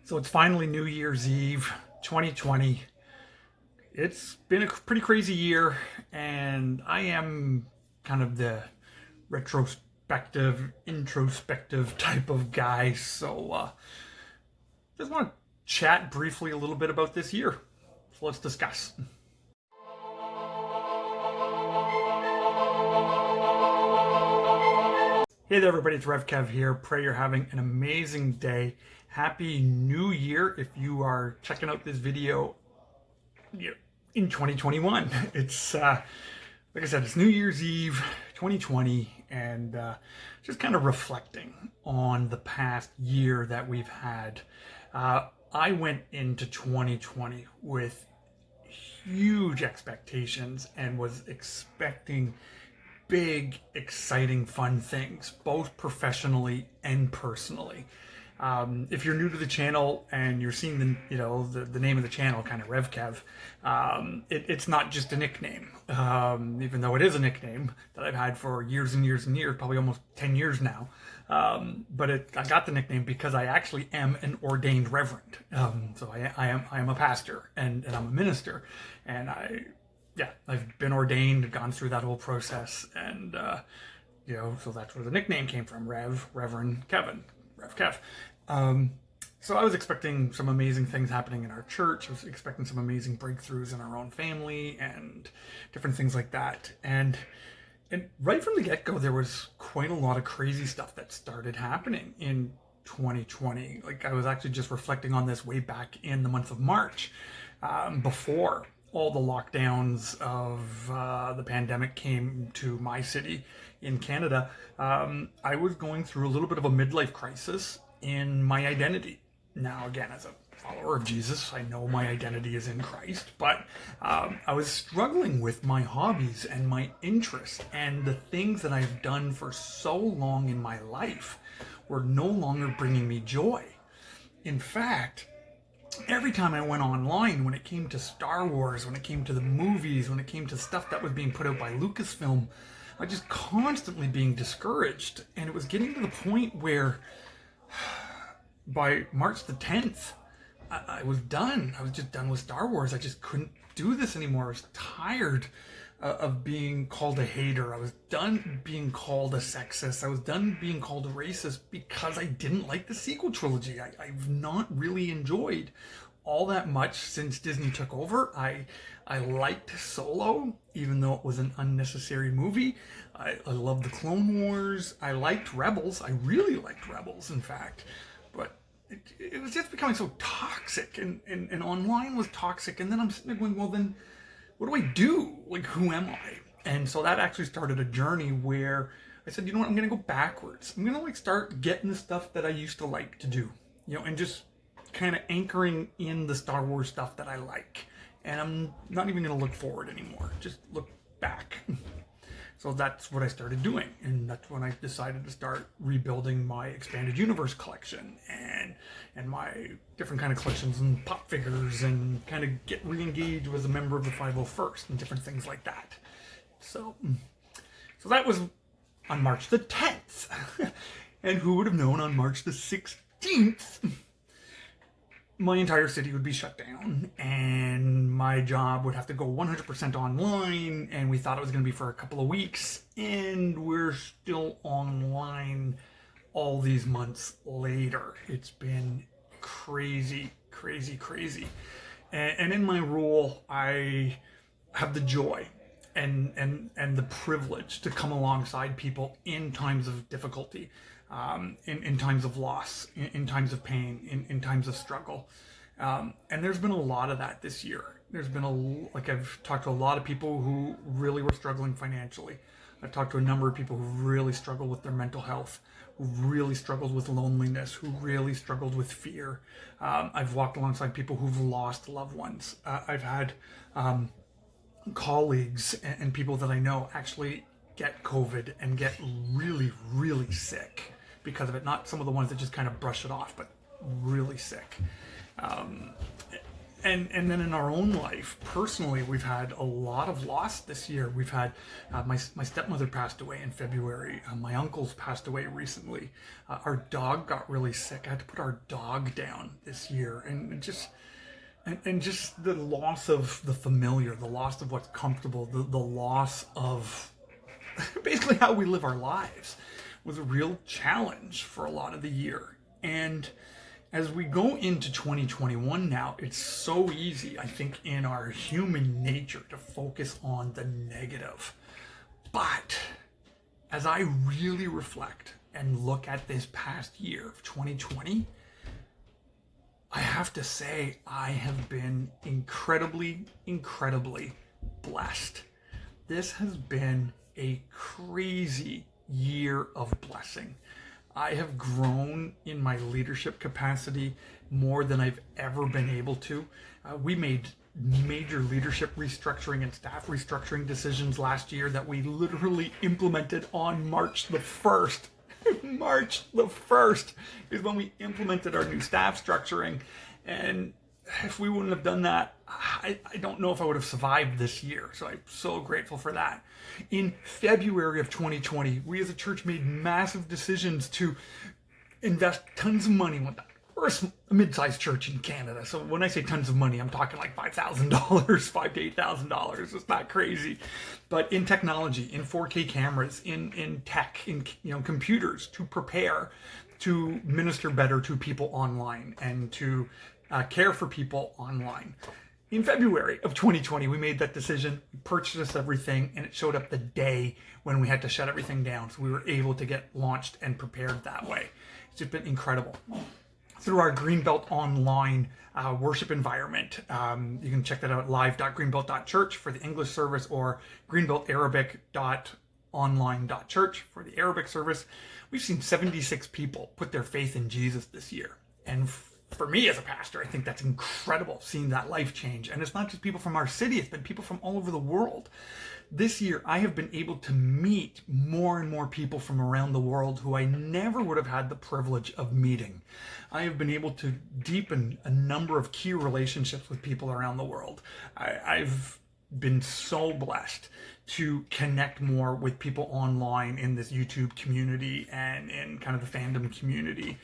So it's finally New Year's Eve 2020. It's been a pretty crazy year, and I am kind of the retrospective, introspective type of guy. So just want to chat briefly a little bit about this year. So let's discuss. Hey there, everybody. It's RevKev here. Pray you're having an amazing day. Happy New Year if you are checking out this video in 2021. It's, like I said, it's New Year's Eve 2020, and just kind of reflecting on the past year that we've had. I went into 2020 with huge expectations and was expecting big, exciting, fun things, both professionally and personally. If you're new to the channel and you're seeing the name of the channel, kind of RevKev, it's not just a nickname, even though it is a nickname that I've had for years and years and years, probably almost 10 years now. But I got the nickname because I actually am an ordained reverend. So I am a pastor and I'm a minister, and I've been ordained, gone through that whole process, and so that's where the nickname came from, Reverend Kevin, RevKev. So I was expecting some amazing things happening in our church. I was expecting some amazing breakthroughs in our own family and different things like that. And right from the get-go, there was quite a lot of crazy stuff that started happening in 2020. Like, I was actually just reflecting on this way back in the month of March, before all the lockdowns of the pandemic came to my city in Canada. I was going through a little bit of a midlife crisis in my identity. Now, again, as a follower of Jesus, I know my identity is in Christ, but I was struggling with my hobbies and my interests, and the things that I've done for so long in my life were no longer bringing me joy. In fact, every time I went online, when it came to Star Wars, when it came to the movies, when it came to stuff that was being put out by Lucasfilm, I was just constantly being discouraged. And it was getting to the point where by March the 10th, I was done. I was just done with Star Wars. I just couldn't do this anymore. I was tired of being called a hater. I was done being called a sexist. I was done being called a racist because I didn't like the sequel trilogy. I've not really enjoyed all that much since Disney took over. I liked Solo, even though it was an unnecessary movie. I loved the Clone Wars. I liked Rebels. I really liked Rebels, in fact. But it was just becoming so toxic, and online was toxic. And then I'm sitting there going, well, then what do I do? Like, who am I? And so that actually started a journey where I said, you know what, I'm going to go backwards. I'm going to start getting the stuff that I used to like to do, and just kind of anchoring in the Star Wars stuff that I like. And I'm not even going to look forward anymore, just look back. So that's what I started doing, and that's when I decided to start rebuilding my expanded universe collection and my different kind of collections and pop figures, and kind of get re-engaged as a member of the 501st and different things like that. So that was on March the 10th, and who would have known on March the 16th my entire city would be shut down and my job would have to go 100% online, and we thought it was going to be for a couple of weeks, and we're still online all these months later. It's been crazy, crazy, crazy. And in my role, I have the joy and the privilege to come alongside people in times of difficulty, in times of loss, in times of pain, in times of struggle. And there's been a lot of that this year. There's been I've talked to a lot of people who really were struggling financially. I've talked to a number of people who really struggled with their mental health, who really struggled with loneliness, who really struggled with fear. I've walked alongside people who've lost loved ones. I've had colleagues and people that I know actually get COVID and get really, really sick because of it. Not some of the ones that just kind of brush it off, but really sick. And then in our own life, personally, we've had a lot of loss this year. We've had my stepmother passed away in February. My uncle's passed away recently. Our dog got really sick. I had to put our dog down this year, and just the loss of the familiar, the loss of what's comfortable, the loss of basically how we live our lives was a real challenge for a lot of the year. And as we go into 2021 now, it's so easy, I think, in our human nature to focus on the negative. But as I really reflect and look at this past year of 2020, I have to say I have been incredibly, incredibly blessed. This has been a crazy year of blessing. I have grown in my leadership capacity more than I've ever been able to. We made major leadership restructuring and staff restructuring decisions last year that we literally implemented on March the 1st. March the 1st is when we implemented our new staff structuring. And if we wouldn't have done that, I don't know if I would have survived this year. So I'm so grateful for that. In February of 2020, we as a church made massive decisions to invest tons of money. We're a mid-sized church in Canada. So when I say tons of money, I'm talking like $5,000, $5,000 to $8,000. It's not crazy. But in technology, in 4K cameras, in tech, in computers to prepare to minister better to people online and to care for people online. In February of 2020, we made that decision, we purchased everything, and it showed up the day when we had to shut everything down. So we were able to get launched and prepared that way. It's just been incredible. Through our Greenbelt online worship environment, you can check that out at live.greenbelt.church for the English service or greenbeltarabic.online.church for the Arabic service. We've seen 76 people put their faith in Jesus this year. And for me as a pastor, I think that's incredible, seeing that life change. And it's not just people from our city, it's been people from all over the world. This year, I have been able to meet more and more people from around the world who I never would have had the privilege of meeting. I have been able to deepen a number of key relationships with people around the world. I've been so blessed to connect more with people online in this YouTube community and in kind of the fandom community.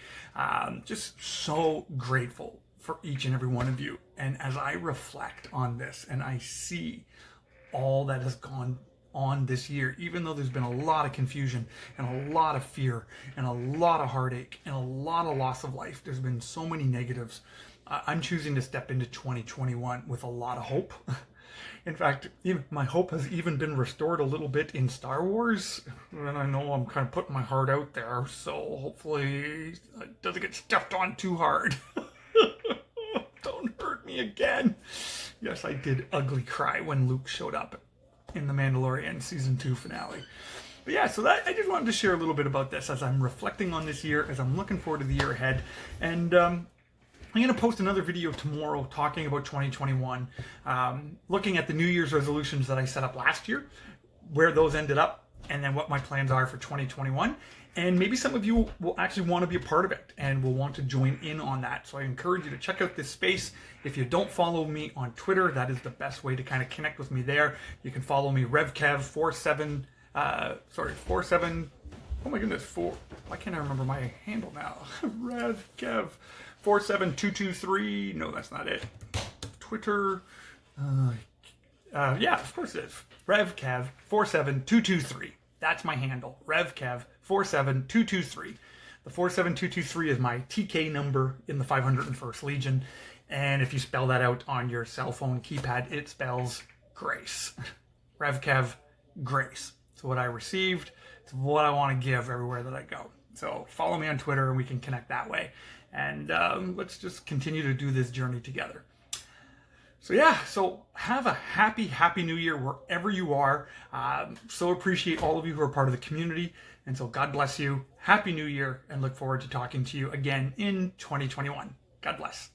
Just so grateful for each and every one of you. And as I reflect on this and I see all that has gone on this year, even though there's been a lot of confusion and a lot of fear and a lot of heartache and a lot of loss of life, there's been so many negatives. I'm choosing to step into 2021 with a lot of hope. In fact, even my hope has even been restored a little bit in Star Wars. And I know I'm kind of putting my heart out there, so hopefully it doesn't get stepped on too hard. Don't hurt me again. Yes, I did ugly cry when Luke showed up in The Mandalorian Season 2 finale. But yeah, so I just wanted to share a little bit about this as I'm reflecting on this year, as I'm looking forward to the year ahead. And I'm going to post another video tomorrow talking about 2021, looking at the New Year's resolutions that I set up last year, where those ended up, and then what my plans are for 2021. And maybe some of you will actually want to be a part of it and will want to join in on that. So I encourage you to check out this space. If you don't follow me on Twitter, that is the best way to kind of connect with me there. You can follow me, RevKev47, 47, oh my goodness, why can't I remember my handle now? RevKev47223, no, that's not it. Twitter, yeah, of course it is. RevKev47223. That's my handle, RevKev47223. The 47223 is my TK number in the 501st Legion. And if you spell that out on your cell phone keypad, it spells grace. RevKev, grace. It's what I received. It's what I want to give everywhere that I go. So follow me on Twitter and we can connect that way. And let's just continue to do this journey together. So yeah, so have a happy new year wherever you are. So appreciate all of you who are part of the community. And so God bless you. Happy New Year, and look forward to talking to you again in 2021. God bless.